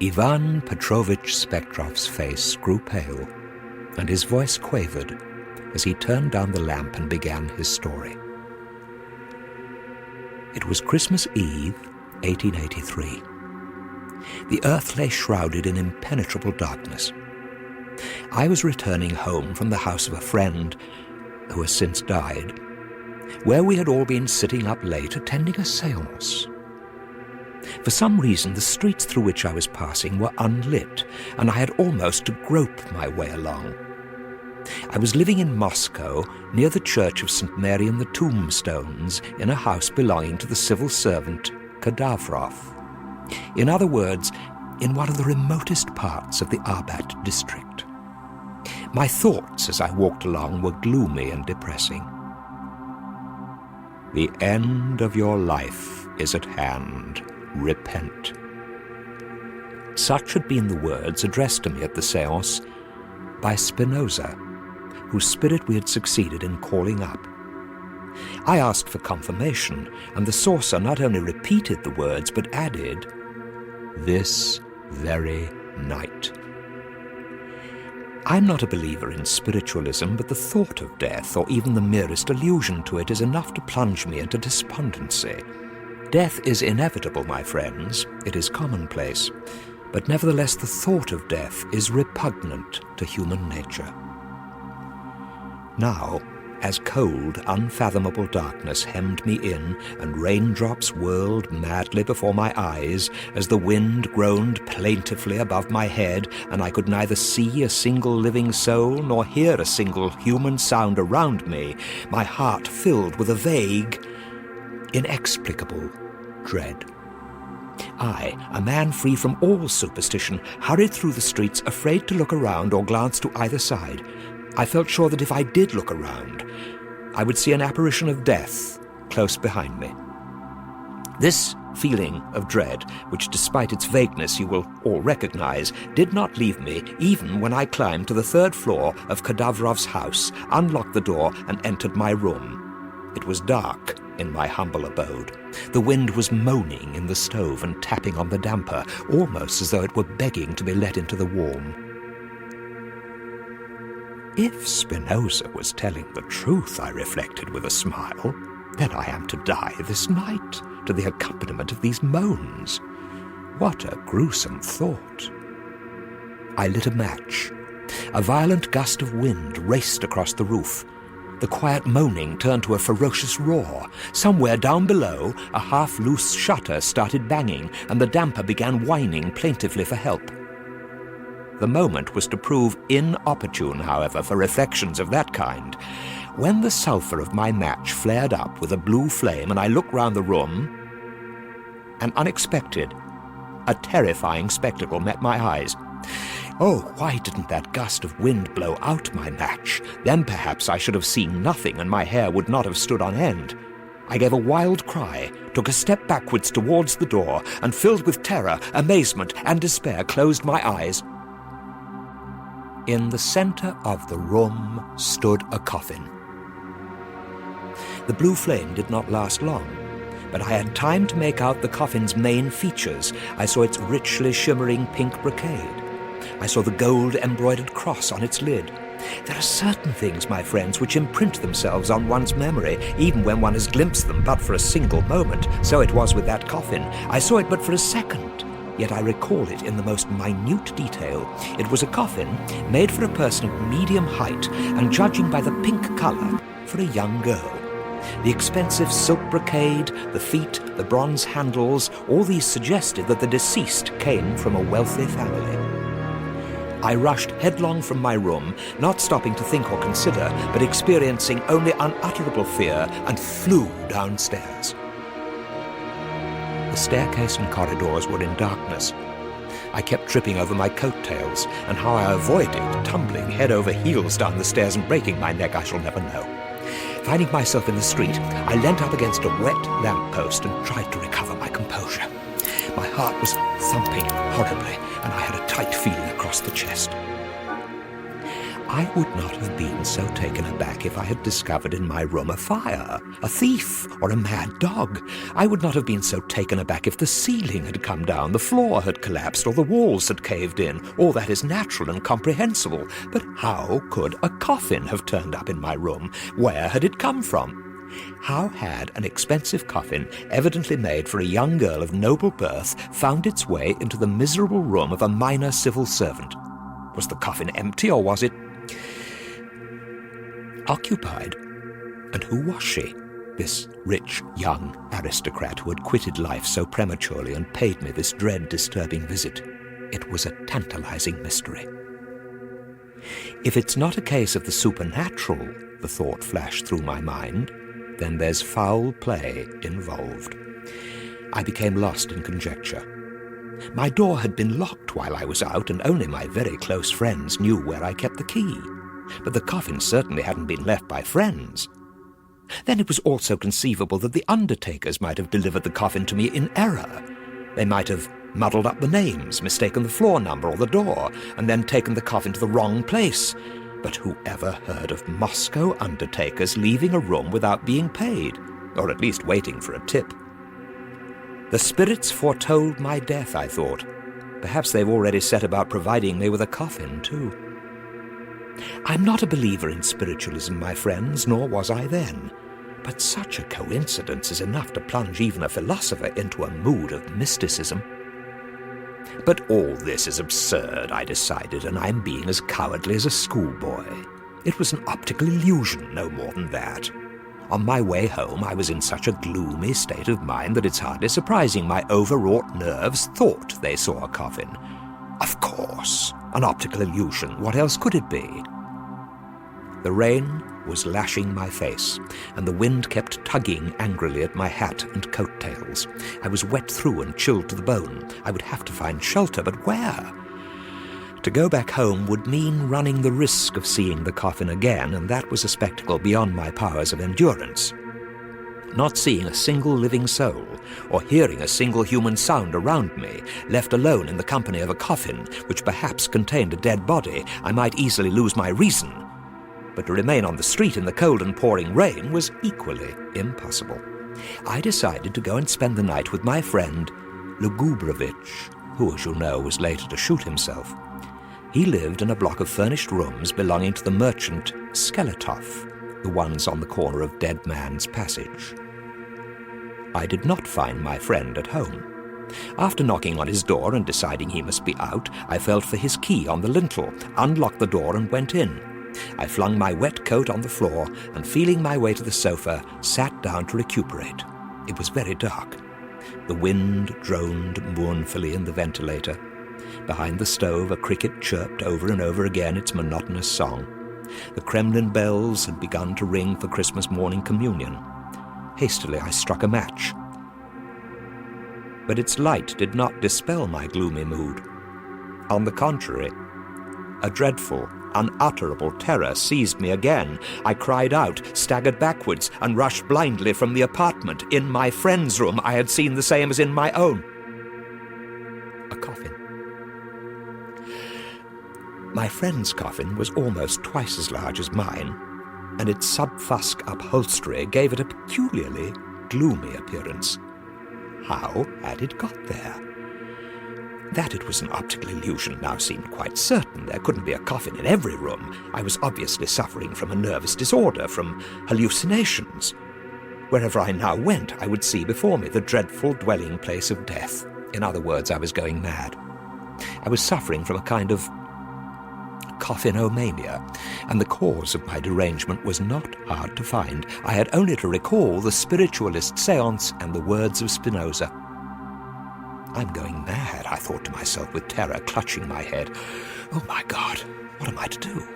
Ivan Petrovich Spektrov's face grew pale, and his voice quavered as he turned down the lamp and began his story. It was Christmas Eve, 1883. The earth lay shrouded in impenetrable darkness. I was returning home from the house of a friend who has since died, where we had all been sitting up late attending a séance. For some reason, the streets through which I was passing were unlit, and I had almost to grope my way along. I was living in Moscow, near the church of St. Mary and the Tombstones, in a house belonging to the civil servant Kadavrov. In other words, in one of the remotest parts of the Arbat district. My thoughts as I walked along were gloomy and depressing. The end of your life is at hand. Repent. Such had been the words addressed to me at the séance by Spinoza, whose spirit we had succeeded in calling up. I asked for confirmation, and the sorcerer not only repeated the words, but added, "This very night." I'm not a believer in spiritualism, but the thought of death, or even the merest allusion to it, is enough to plunge me into despondency. Death is inevitable, my friends. It is commonplace. But nevertheless, the thought of death is repugnant to human nature. Now, as cold, unfathomable darkness hemmed me in and raindrops whirled madly before my eyes, as the wind groaned plaintively above my head, and I could neither see a single living soul nor hear a single human sound around me, my heart filled with a vague, inexplicable dread. I, a man free from all superstition, hurried through the streets, afraid to look around or glance to either side. I felt sure that if I did look around, I would see an apparition of death close behind me. This feeling of dread, which despite its vagueness you will all recognize, did not leave me even when I climbed to the 3rd floor of Kadavrov's house, unlocked the door, and entered my room. It was dark in my humble abode. The wind was moaning in the stove and tapping on the damper, almost as though it were begging to be let into the warm. If Spinoza was telling the truth, I reflected with a smile, then I am to die this night, to the accompaniment of these moans. What a gruesome thought. I lit a match. A violent gust of wind raced across the roof. The quiet moaning turned to a ferocious roar. Somewhere down below, a half-loose shutter started banging, and the damper began whining plaintively for help. The moment was to prove inopportune, however, for reflections of that kind. When the sulphur of my match flared up with a blue flame and I looked round the room, an unexpected, a terrifying spectacle met my eyes. Oh, why didn't that gust of wind blow out my match? Then perhaps I should have seen nothing and my hair would not have stood on end. I gave a wild cry, took a step backwards towards the door, and filled with terror, amazement, and despair, closed my eyes. In the center of the room stood a coffin. The blue flame did not last long, but I had time to make out the coffin's main features. I saw its richly shimmering pink brocade. I saw the gold-embroidered cross on its lid. There are certain things, my friends, which imprint themselves on one's memory, even when one has glimpsed them but for a single moment. So it was with that coffin. I saw it but for a second, yet I recall it in the most minute detail. It was a coffin made for a person of medium height, and judging by the pink color, for a young girl. The expensive silk brocade, the feet, the bronze handles, all these suggested that the deceased came from a wealthy family. I rushed headlong from my room, not stopping to think or consider, but experiencing only unutterable fear, and flew downstairs. The staircase and corridors were in darkness. I kept tripping over my coattails, and how I avoided tumbling head over heels down the stairs and breaking my neck I shall never know. Finding myself in the street, I leant up against a wet lamppost and tried to recover my composure. My heart was thumping horribly, and I had a tight feeling across the chest. I would not have been so taken aback if I had discovered in my room a fire, a thief, or a mad dog. I would not have been so taken aback if the ceiling had come down, the floor had collapsed, or the walls had caved in. All that is natural and comprehensible. But how could a coffin have turned up in my room? Where had it come from? How had an expensive coffin, evidently made for a young girl of noble birth, found its way into the miserable room of a minor civil servant? Was the coffin empty, or was it occupied? And who was she, this rich young aristocrat who had quitted life so prematurely and paid me this dread, disturbing visit? It was a tantalizing mystery. If it's not a case of the supernatural, the thought flashed through my mind, then there's foul play involved. I became lost in conjecture. My door had been locked while I was out, and only my very close friends knew where I kept the key. But the coffin certainly hadn't been left by friends. Then it was also conceivable that the undertakers might have delivered the coffin to me in error. They might have muddled up the names, mistaken the floor number or the door, and then taken the coffin to the wrong place. But whoever heard of Moscow undertakers leaving a room without being paid, or at least waiting for a tip? The spirits foretold my death, I thought. Perhaps they've already set about providing me with a coffin, too. I'm not a believer in spiritualism, my friends, nor was I then. But such a coincidence is enough to plunge even a philosopher into a mood of mysticism. But all this is absurd, I decided, and I'm being as cowardly as a schoolboy. It was an optical illusion, no more than that. On my way home, I was in such a gloomy state of mind that it's hardly surprising my overwrought nerves thought they saw a coffin. Of course, an optical illusion. What else could it be? The rain was lashing my face, and the wind kept tugging angrily at my hat and coat-tails. I was wet through and chilled to the bone. I would have to find shelter, but where? To go back home would mean running the risk of seeing the coffin again, and that was a spectacle beyond my powers of endurance. Not seeing a single living soul, or hearing a single human sound around me, left alone in the company of a coffin, which perhaps contained a dead body, I might easily lose my reason. But to remain on the street in the cold and pouring rain was equally impossible. I decided to go and spend the night with my friend Lugubrovich, who, as you know, was later to shoot himself. He lived in a block of furnished rooms belonging to the merchant Skeletov, the ones on the corner of Dead Man's Passage. I did not find my friend at home. After knocking on his door and deciding he must be out, I felt for his key on the lintel, unlocked the door and went in. I flung my wet coat on the floor and, feeling my way to the sofa, sat down to recuperate. It was very dark. The wind droned mournfully in the ventilator. Behind the stove, a cricket chirped over and over again its monotonous song. The Kremlin bells had begun to ring for Christmas morning communion. Hastily, I struck a match. But its light did not dispel my gloomy mood. On the contrary, a dreadful, unutterable terror seized me again. I cried out, staggered backwards, and rushed blindly from the apartment. In my friend's room, I had seen the same as in my own. A coffin. My friend's coffin was almost twice as large as mine, and its sub-fusk upholstery gave it a peculiarly gloomy appearance. How had it got there? That it was an optical illusion now seemed quite certain. There couldn't be a coffin in every room. I was obviously suffering from a nervous disorder, from hallucinations. Wherever I now went, I would see before me the dreadful dwelling place of death. In other words, I was going mad. I was suffering from a kind of coffinomania, and the cause of my derangement was not hard to find. I had only to recall the spiritualist séance and the words of Spinoza. I'm going mad, I thought to myself with terror clutching my head. Oh my God, what am I to do?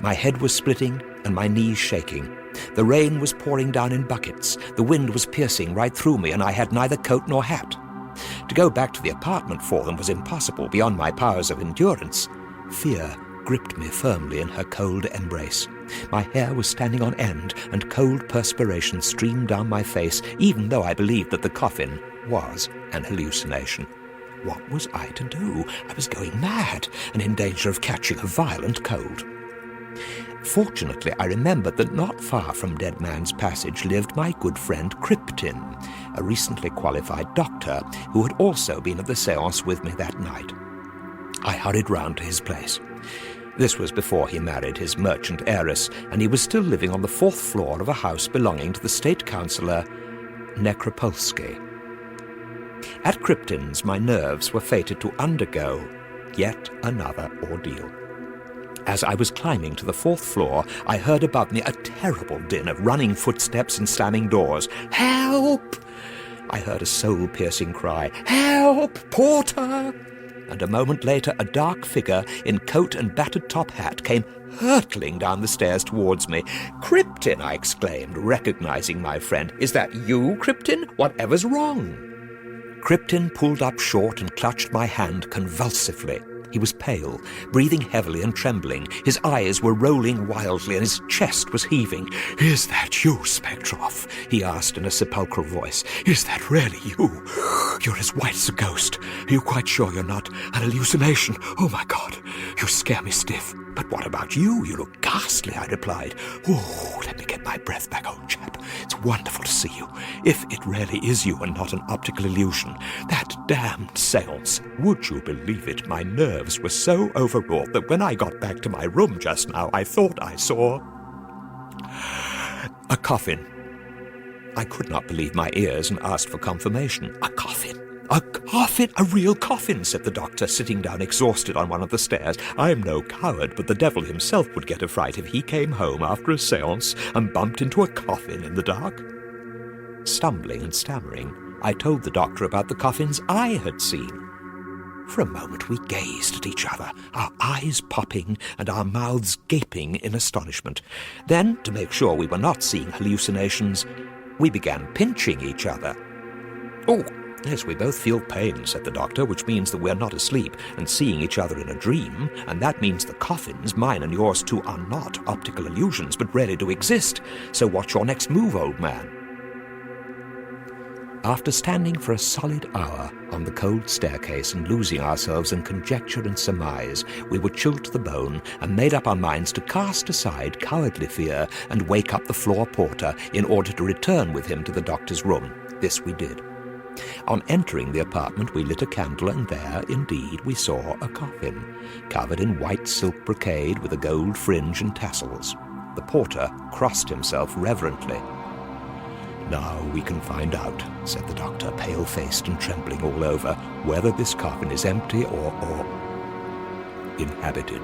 My head was splitting and my knees shaking. The rain was pouring down in buckets. The wind was piercing right through me, and I had neither coat nor hat. To go back to the apartment for them was impossible, beyond my powers of endurance. Fear gripped me firmly in her cold embrace. My hair was standing on end, and cold perspiration streamed down my face, even though I believed that the coffin was an hallucination. What was I to do? I was going mad and in danger of catching a violent cold. Fortunately, I remembered that not far from Dead Man's Passage lived my good friend Krypton, a recently qualified doctor who had also been at the séance with me that night. I hurried round to his place. This was before he married his merchant heiress, and he was still living on the 4th floor of a house belonging to the state councillor Nekropolsky. At Krypton's, my nerves were fated to undergo yet another ordeal. As I was climbing to the 4th floor, I heard above me a terrible din of running footsteps and slamming doors. "Help!" I heard a soul-piercing cry. "Help! Porter!" And a moment later, a dark figure in coat and battered top hat came hurtling down the stairs towards me. "Krypton!" I exclaimed, recognizing my friend. "Is that you, Krypton? Whatever's wrong?" Krypton pulled up short and clutched my hand convulsively. He was pale, breathing heavily and trembling. His eyes were rolling wildly and his chest was heaving. "Is that you, Spectrov?" he asked in a sepulchral voice. "Is that really you? You're as white as a ghost. Are you quite sure you're not an hallucination? Oh, my God, you scare me stiff." "But what about you? You look ghastly," I replied. "Oh, let me get my breath back, old chap. It's wonderful to see you. If it really is you and not an optical illusion. That damned séance. Would you believe it? My nerves were so overwrought that when I got back to my room just now, I thought I saw a coffin." I could not believe my ears and asked for confirmation. "A coffin? A coffin? A real coffin," said the doctor, sitting down exhausted on one of the stairs. "I'm no coward, but the devil himself would get a fright if he came home after a séance and bumped into a coffin in the dark." Stumbling and stammering, I told the doctor about the coffins I had seen. For a moment we gazed at each other, our eyes popping and our mouths gaping in astonishment. Then, to make sure we were not seeing hallucinations, we began pinching each other. "Oh, yes, we both feel pain," said the doctor, "which means that we're not asleep and seeing each other in a dream, and that means the coffins, mine and yours too, are not optical illusions, but really do exist. So what's your next move, old man?" After standing for a solid hour on the cold staircase and losing ourselves in conjecture and surmise, we were chilled to the bone and made up our minds to cast aside cowardly fear and wake up the floor porter in order to return with him to the doctor's room. This we did. On entering the apartment, we lit a candle, and there, indeed, we saw a coffin, covered in white silk brocade with a gold fringe and tassels. The porter crossed himself reverently. "Now we can find out," said the doctor, pale-faced and trembling all over, "whether this coffin is empty or inhabited."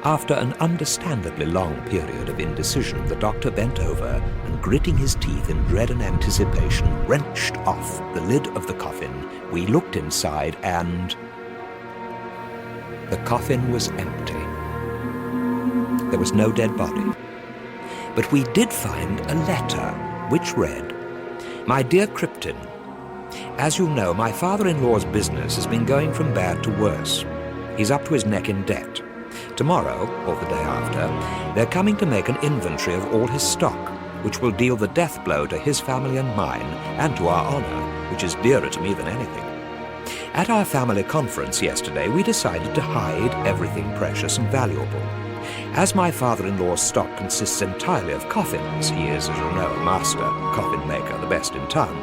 After an understandably long period of indecision, the doctor bent over and, gritting his teeth in dread and anticipation, wrenched off the lid of the coffin. We looked inside and the coffin was empty. There was no dead body. But we did find a letter, which read, "My dear Krypton, as you know, my father-in-law's business has been going from bad to worse. He's up to his neck in debt. Tomorrow, or the day after, they're coming to make an inventory of all his stock, which will deal the death blow to his family and mine, and to our honor, which is dearer to me than anything. At our family conference yesterday, we decided to hide everything precious and valuable. As my father-in-law's stock consists entirely of coffins, he is, as you know, a master coffin maker, the best in town,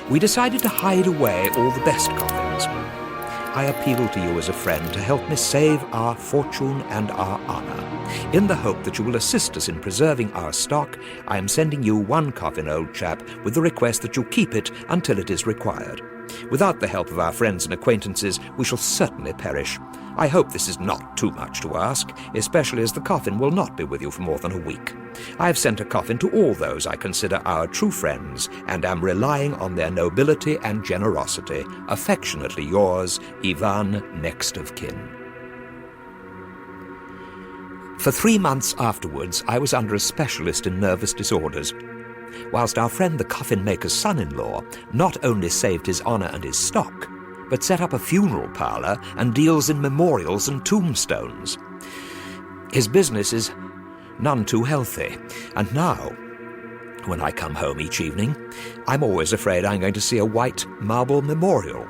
we decided to hide away all the best coffins. I appeal to you as a friend to help me save our fortune and our honor. In the hope that you will assist us in preserving our stock, I am sending you one coffin, old chap, with the request that you keep it until it is required. Without the help of our friends and acquaintances, we shall certainly perish. I hope this is not too much to ask, especially as the coffin will not be with you for more than a week. I have sent a coffin to all those I consider our true friends, and am relying on their nobility and generosity. Affectionately yours, Ivan, next of kin." For 3 months afterwards, I was under a specialist in nervous disorders, whilst our friend the coffin-maker's son-in-law not only saved his honor and his stock, but set up a funeral parlor and deals in memorials and tombstones. His business is none too healthy, and now When I come home each evening, I'm always afraid I'm going to see a white marble memorial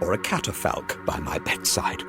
or a catafalque by my bedside.